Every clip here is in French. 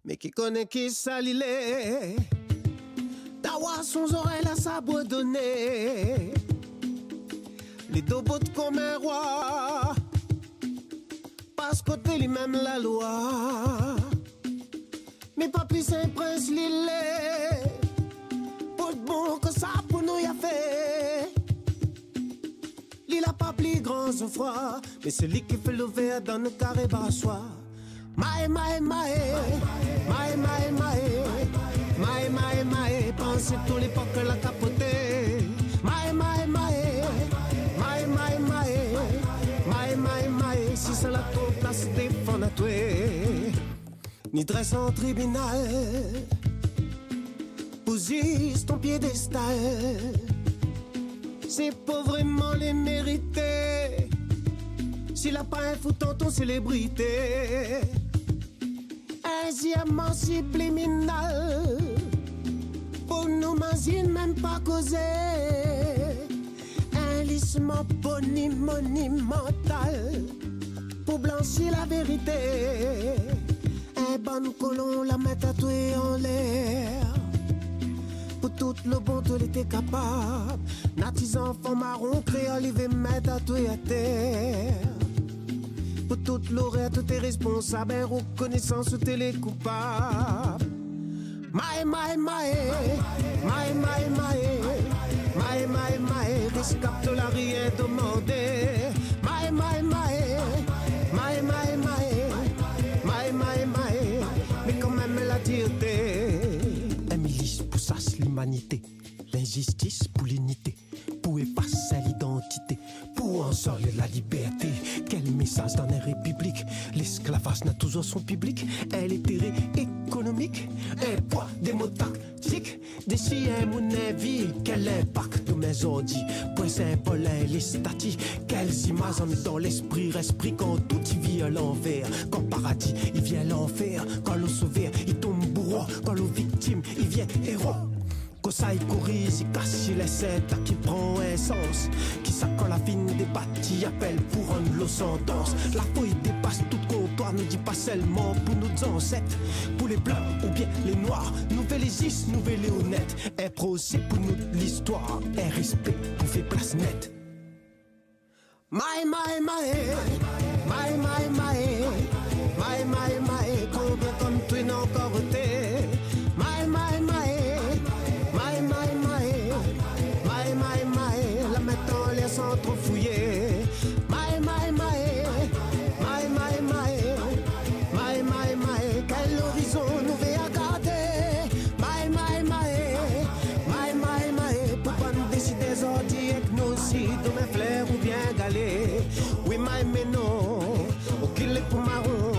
Mais qui connaît qui salilé, d'avoir son oreille à s'abandonner. Les deux bouts comme un roi, parce côté lui-même la loi. Mais pas plus un prince l'île, pour de bon que ça pour nous y a fait. L'île a pas plus grand son froid, mais c'est lui qui fait le verre dans le carré bassoir. Maï, maï, maï, maï, maï, maï, maï, maï, maï, pensez tous les pas que la capoté. Maï, maï, maï, maï, maï, maï, maï, maï, maï, si c'est la trop place défendre à toi. Ni dresse en tribunal, posise ton piédestal. C'est pas vraiment les mériter. S'il a pas un foutant ton célébrité. Un diamant subliminal, pour nous mazines même pas causer. Un lissement monumental, pour blanchir la vérité. Un bon colon la met tatouée en l'air. Pour tout le bon tout était capable. Natis enfants marron créole, il veut mettre tatoué à terre. Pour toute l'oreille, tout est responsable, et reconnaissance, tout est les coupables. Maï, maï, maï, maï, maï, maï, maï, maï, maï, rescapte la rien demandé. Maï, maï, maï, maï, maï, maï, maï, maï, maï, mais quand même la dureté. Un milice pour ça, l'humanité, l'injustice pour l'unité, pour effacer l'identité, pour en sortir la liberté. Quel message dans la République? L'esclavage n'a toujours son public. Un intérêt économique, un poids des mots tactiques. Des chiens, mon avis, quel impact de mes ordis? Point symbole, les statiques. Quelles images en dans l'esprit, resprit quand tout y vit à l'envers. Quand paradis, il vient l'enfer. Quand l'eau sauvé, il tombe bourreau. Quand l'eau victime, il vient héros. Quand ça y corrige, il casse les sept, qui prend un sens. Qui s'accorde la fine des bâtis, appelle pour rendre l'eau sentence. La feuille dépasse tout comptoir, ne dit pas seulement pour nos ancêtres. Pour les blancs ou bien les noirs, nouvelle légis, nouvelle et honnête. Un procès pour nous l'histoire, un respect pour faire place nette. Maï, maï, maï, maï, maï, maï, maï, maï, maï, combien comme toi n'a encore été. Maï, maï, maï, maï, maï, maï, maï, maï, maï, la mettant les centres fouillés. Maï, maï, maï, maï, maï, maï, maï, maï, maï, quel horizon nous veut garder. Maï, maï, maï, maï, maï, maï, pour pas nous décider aujourd'hui et que nous aussi, de mes fleurs ou bien galés. Oui, maï, mais non, au qu'il est pour marron.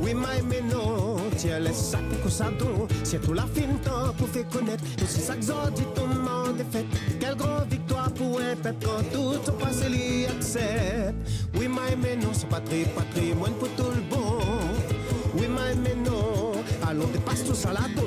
Oui, maï, mais non, tiens, les sacs pour ça don. C'est tout la fin temps pour faire connaître. Tous ces sacs dit ton monde est fait. Quelle grande victoire pour un peuple quand tout son passé l'y accepte. Oui, maï, mais non, c'est pas très patrimoine pour tout le bon. Oui, maï, mais non, allons dépasse tout ça là-dedans.